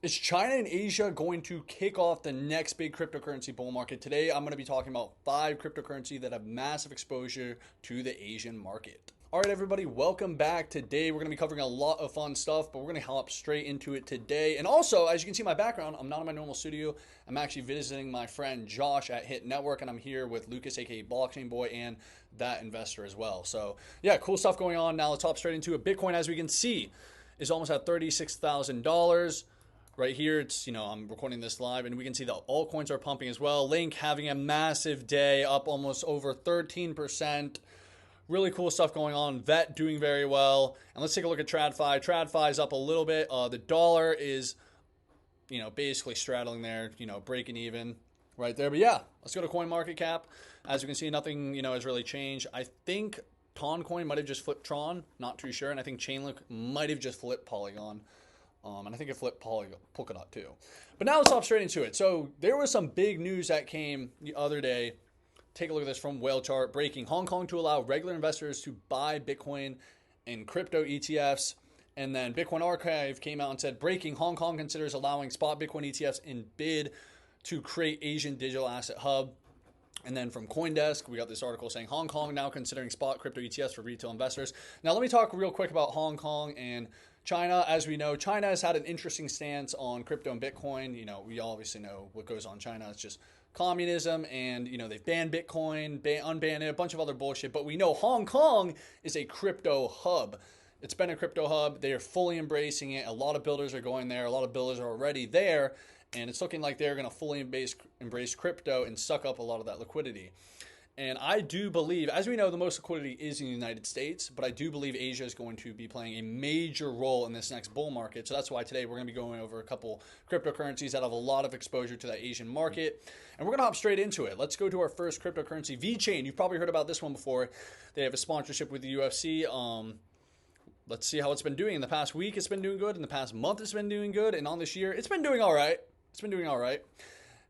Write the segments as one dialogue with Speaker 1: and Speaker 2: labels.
Speaker 1: Is China and Asia going to kick off the next big cryptocurrency bull market? Today, I'm going to be talking about 5 cryptocurrency that have massive exposure to the Asian market. All right, everybody, welcome back. Today, we're going to be covering a lot of fun stuff, but we're going to hop straight into it today. And also, as you can see in my background, I'm not in my normal studio. I'm actually visiting my friend Josh at Hit Network, and I'm here with Lucas, aka Blockchain Boy, and that investor as well. So, yeah, cool stuff going on. Now, let's hop straight into it. Bitcoin, as we can see, is almost at $36,000. Right here, it's, I'm recording this live, and we can see the altcoins are pumping as well. Link having a massive day, up almost over 13%. Really cool stuff going on. VET doing very well. And let's take a look at TradFi. TradFi is up a little bit. The dollar is, basically straddling there, breaking even right there. But yeah, let's go to CoinMarketCap. As you can see, nothing, has really changed. I think Toncoin might have just flipped Tron. Not too sure. And I think Chainlink might have just flipped Polygon. And I think it flipped Polkadot too. But now let's hop straight into it. So there was some big news that came the other day. Take a look at this from Whale Chart. Breaking: Hong Kong to allow regular investors to buy Bitcoin and crypto ETFs. And then Bitcoin Archive came out and said, breaking: Hong Kong considers allowing spot Bitcoin ETFs in bid to create Asian digital asset hub. And then from CoinDesk, we got this article saying Hong Kong now considering spot crypto ETFs for retail investors. Now, let me talk real quick about Hong Kong and China. As we know, China has had an interesting stance on crypto and Bitcoin. We obviously know what goes on in China. It's just communism, and they've banned Bitcoin, unbanned it, a bunch of other bullshit. But we know Hong Kong is a crypto hub. It's been a crypto hub. They are fully embracing it. A lot of builders are going there. A lot of builders are already there. And it's looking like they're going to fully embrace crypto and suck up a lot of that liquidity. And I do believe, as we know, the most liquidity is in the United States, but I do believe Asia is going to be playing a major role in this next bull market. So that's why today we're going to be going over a couple cryptocurrencies that have a lot of exposure to that Asian market. And we're going to hop straight into it. Let's go to our first cryptocurrency, VeChain. You've probably heard about this one before. They have a sponsorship with the UFC. Let's see how it's been doing. In the past week, it's been doing good. In the past month, it's been doing good. And on this year, it's been doing all right.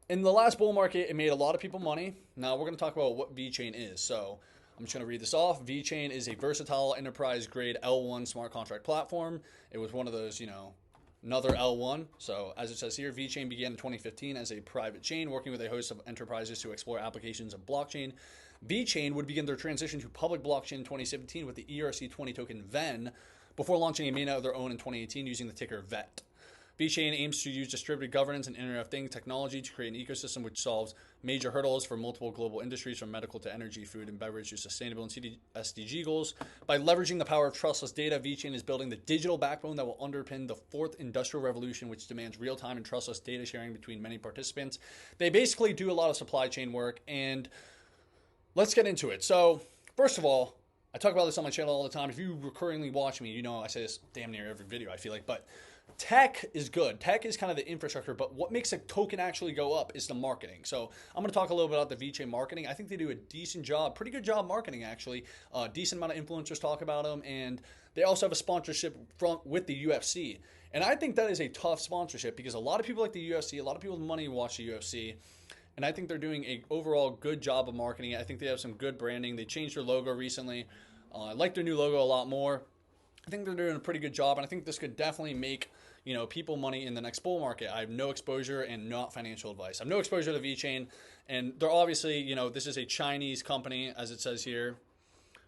Speaker 1: In the last bull market, it made a lot of people money. Now we're going to talk about what VeChain is. So I'm just going to read this off. VeChain is a versatile enterprise-grade L1 smart contract platform. It was one of those, another L1. So as it says here, VeChain began in 2015 as a private chain, working with a host of enterprises to explore applications of blockchain. VeChain would begin their transition to public blockchain in 2017 with the ERC20 token VEN, before launching a mainnet of their own in 2018 using the ticker VET. VeChain aims to use distributed governance and Internet of Things technology to create an ecosystem which solves major hurdles for multiple global industries, from medical to energy, food and beverage, to sustainable and SDG goals. By leveraging the power of trustless data, VeChain is building the digital backbone that will underpin the fourth industrial revolution, which demands real-time and trustless data sharing between many participants. They basically do a lot of supply chain work, and let's get into it. So, first of all, I talk about this on my channel all the time. If you recurringly watch me, I say this damn near every video, I feel like, but tech is good. Tech is kind of the infrastructure, but what makes a token actually go up is the marketing. So I'm going to talk a little bit about the VeChain marketing. I think they do a decent job, pretty good job marketing actually. A decent amount of influencers talk about them, and they also have a sponsorship with the UFC. And I think that is a tough sponsorship because a lot of people like the UFC, a lot of people with money watch the UFC. And I think they're doing a overall good job of marketing. I think they have some good branding. They changed their logo recently. I like their new logo a lot more. I think they're doing a pretty good job, and I think this could definitely make people money in the next bull market. I have no exposure and not financial advice. I have no exposure to VeChain, and they're obviously, this is a Chinese company, as it says here.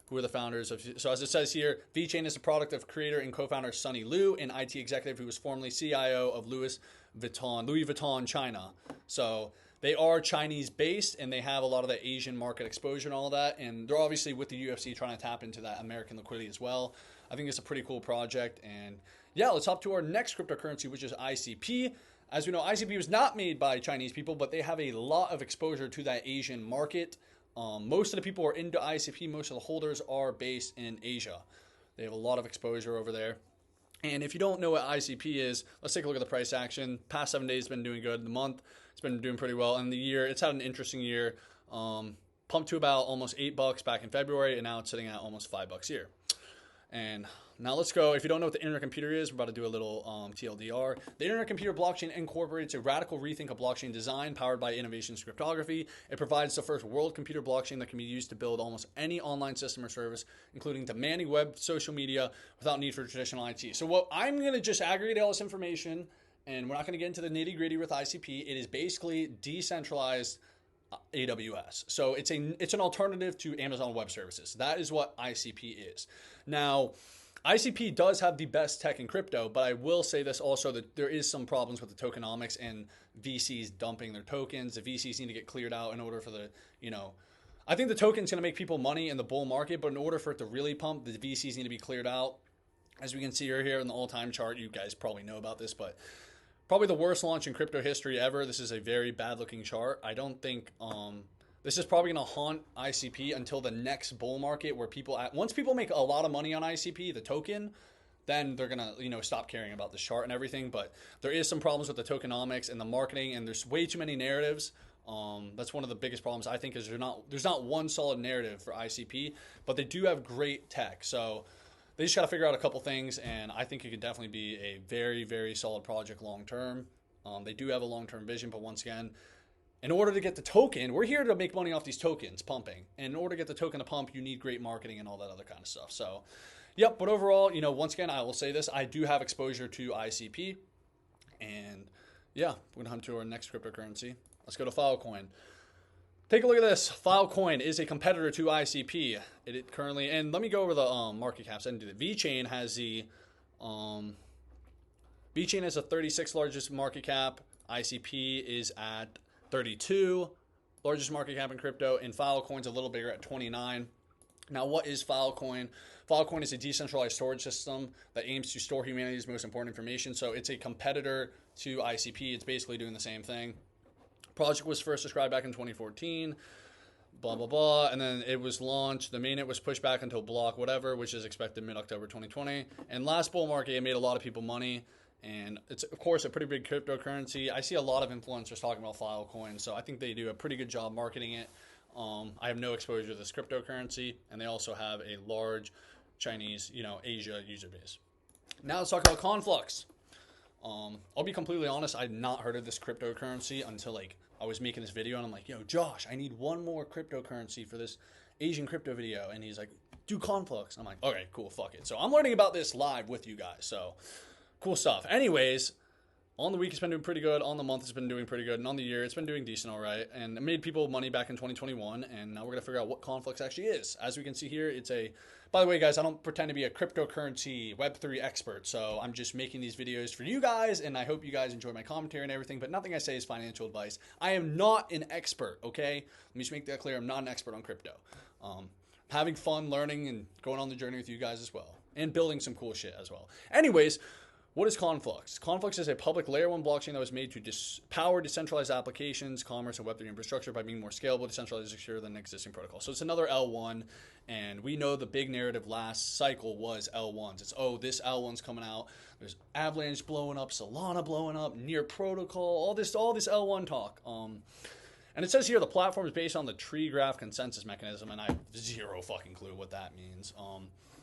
Speaker 1: Who are the founders of? So as it says here, VeChain is a product of creator and co-founder Sunny Liu, an IT executive who was formerly CIO of Louis Vuitton, China. So they are Chinese based, and they have a lot of the Asian market exposure and all of that. And they're obviously with the UFC trying to tap into that American liquidity as well. I think it's a pretty cool project. And yeah, let's hop to our next cryptocurrency, which is ICP. As we know, ICP was not made by Chinese people, but they have a lot of exposure to that Asian market. Most of the people who are into ICP, most of the holders are based in Asia. They have a lot of exposure over there. And if you don't know what ICP is, let's take a look at the price action. Past 7 days, it's been doing good. The month, it's been doing pretty well. And the year, it's had an interesting year. Pumped to about almost $8 back in February, and now it's sitting at almost $5 here. And now let's go. If you don't know what the Internet Computer is, we're about to do a little TLDR. The Internet Computer blockchain incorporates a radical rethink of blockchain design powered by innovation in cryptography. It provides the first world computer blockchain that can be used to build almost any online system or service, including demanding web, social media, without need for traditional IT. So what I'm going to just aggregate all this information and we're not going to get into the nitty gritty with ICP. It is basically decentralized AWS. So it's an alternative to Amazon Web Services. That is what ICP is. Now, ICP does have the best tech in crypto, but I will say this also, that there is some problems with the tokenomics and VCs dumping their tokens. The VCs need to get cleared out in order for the, I think the token's going to make people money in the bull market, but in order for it to really pump, the VCs need to be cleared out. As we can see here in the all-time chart, you guys probably know about this, but probably the worst launch in crypto history ever. This is a very bad-looking chart. I don't think this is probably going to haunt ICP until the next bull market, where once people make a lot of money on ICP, the token, then they're going to, stop caring about this chart and everything. But there is some problems with the tokenomics and the marketing, and there's way too many narratives. That's one of the biggest problems, I think, is there's not one solid narrative for ICP, but they do have great tech. So they just got to figure out a couple things, and I think it could definitely be a very, very solid project long term. They do have a long-term vision, but once again, in order to get the token, we're here to make money off these tokens pumping. And in order to get the token to pump, you need great marketing and all that other kind of stuff. So, yep. But overall, once again, I will say this. I do have exposure to ICP. And, yeah, we're going to come to our next cryptocurrency. Let's go to Filecoin. Take a look at this. Filecoin is a competitor to ICP. It currently, and let me go over the market caps. I didn't do that. VeChain has the VeChain has the 36th largest market cap. ICP is at 32, largest market cap in crypto, and Filecoin's a little bigger at 29. Now, what is Filecoin? Filecoin is a decentralized storage system that aims to store humanity's most important information. So it's a competitor to ICP. It's basically doing the same thing. Project was first described back in 2014, blah, blah, blah. And then it was launched. The mainnet was pushed back until block whatever, which is expected mid-October 2020. And last bull market, it made a lot of people money. And it's, of course, a pretty big cryptocurrency. I see a lot of influencers talking about Filecoin, so I think they do a pretty good job marketing it. I have no exposure to this cryptocurrency, and they also have a large Chinese, Asia user base. Now let's talk about Conflux. I'll be completely honest, I had not heard of this cryptocurrency until I was making this video, and I'm like, yo, Josh, I need one more cryptocurrency for this Asian crypto video. And he's like, do Conflux. I'm like, okay, cool, fuck it. So I'm learning about this live with you guys, so cool stuff. Anyways, on the week it's been doing pretty good. On the month it's been doing pretty good. And on the year it's been doing decent, all right. And it made people money back in 2021. And now we're going to figure out what Conflux actually is. As we can see here, it's a... By the way, guys, I don't pretend to be a cryptocurrency Web3 expert. So I'm just making these videos for you guys. And I hope you guys enjoy my commentary and everything. But nothing I say is financial advice. I am not an expert, okay? Let me just make that clear. I'm not an expert on crypto. Having fun learning and going on the journey with you guys as well. And building some cool shit as well. Anyways... What is Conflux? Conflux is a public layer 1 blockchain that was made to power decentralized applications, commerce, and Web3 infrastructure by being more scalable, decentralized, and secure than existing protocols. So it's another L1, and we know the big narrative last cycle was L1s. It's, this L1's coming out. There's Avalanche blowing up, Solana blowing up, Near Protocol, all this L1 talk. And it says here the platform is based on the tree graph consensus mechanism, and I have zero fucking clue what that means.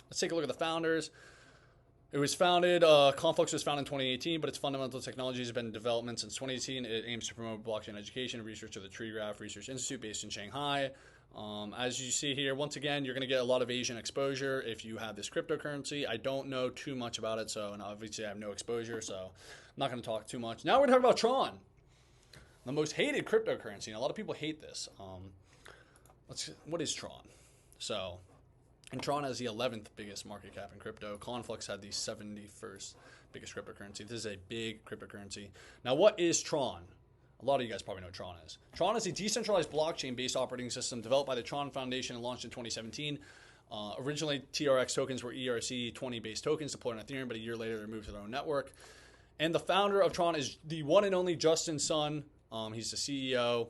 Speaker 1: Let's take a look at the founders. It was founded, Conflux was founded in 2018, but its fundamental technology has been in development since 2018. It aims to promote blockchain education and research of the Tree Graph Research Institute based in Shanghai. As you see here, once again, you're going to get a lot of Asian exposure if you have this cryptocurrency. I don't know too much about it, and obviously I have no exposure, so I'm not going to talk too much. Now we're going to talk about Tron, the most hated cryptocurrency, and a lot of people hate this. What is Tron? And Tron has the 11th biggest market cap in crypto. Conflux had the 71st biggest cryptocurrency. This is a big cryptocurrency. Now, what is Tron? A lot of you guys probably know what Tron is. Tron is a decentralized blockchain-based operating system developed by the Tron Foundation and launched in 2017. Originally, TRX tokens were ERC20-based tokens deployed on Ethereum, but a year later, they moved to their own network. And the founder of Tron is the one and only Justin Sun. He's the CEO.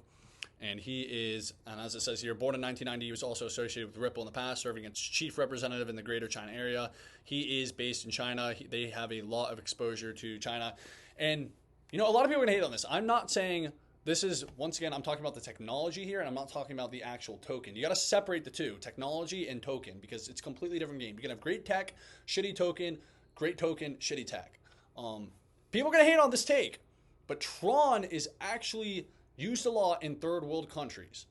Speaker 1: And he is, and as it says here, born in 1990, he was also associated with Ripple in the past, serving as chief representative in the greater China area. He is based in China. They have a lot of exposure to China. And, a lot of people are going to hate on this. I'm not saying this is, once again, I'm talking about the technology here, and I'm not talking about the actual token. You got to separate the two, technology and token, because it's a completely different game. You can have great tech, shitty token, great token, shitty tech. People are going to hate on this take, but Tron is actually used a lot in third world countries.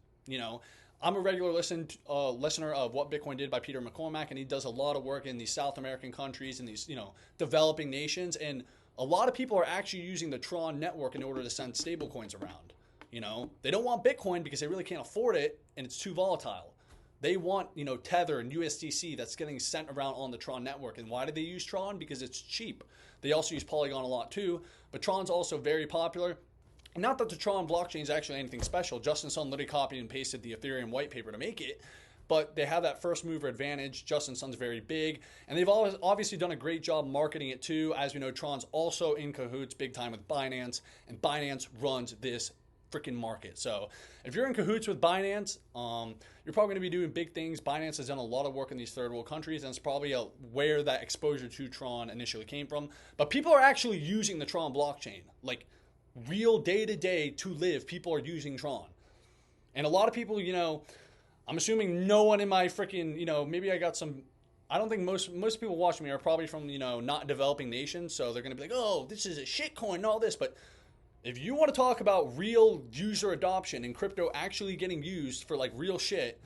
Speaker 1: I'm a regular listener of What Bitcoin Did by Peter McCormack, and he does a lot of work in these South American countries and these, developing nations. And a lot of people are actually using the Tron network in order to send stable coins around. You know, they don't want Bitcoin because they really can't afford it and it's too volatile. They want, you know, Tether and USDC that's getting sent around on the Tron network. And why do they use Tron? Because it's cheap. They also use Polygon a lot too, but Tron's also very popular. And not that the Tron blockchain is actually anything special. Justin Sun literally copied and pasted the Ethereum white paper to make it, but they have that first mover advantage. Justin Sun's very big, and they've always obviously done a great job marketing it too. As we know, Tron's also in cahoots big time with Binance, and Binance runs this freaking market. So if you're in cahoots with Binance, you're probably going to be doing big things. Binance has done a lot of work in these third world countries, and it's probably where that exposure to Tron initially came from. But people are actually using the Tron blockchain, like real day to day to live. People are using Tron, and a lot of people, you know, I'm assuming no one in my freaking, you know, maybe I got some. I don't think most people watching me are probably from, you know, not developing nations, so they're going to be like, oh, this is a shit coin and all this, but if you want to talk about real user adoption and crypto actually getting used for like real shit,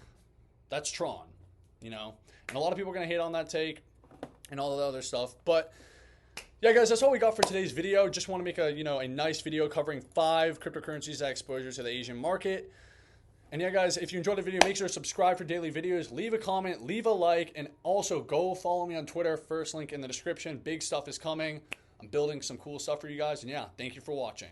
Speaker 1: that's Tron, you know? And a lot of people are going to hate on that take and all the other stuff. But yeah, guys, that's all we got for today's video. Just want to make a, you know, a nice video covering 5 cryptocurrencies that exposure to the Asian market. And yeah, guys, if you enjoyed the video, make sure to subscribe for daily videos, leave a comment, leave a like, and also go follow me on Twitter. First link in the description. Big stuff is coming. I'm building some cool stuff for you guys. And yeah, thank you for watching.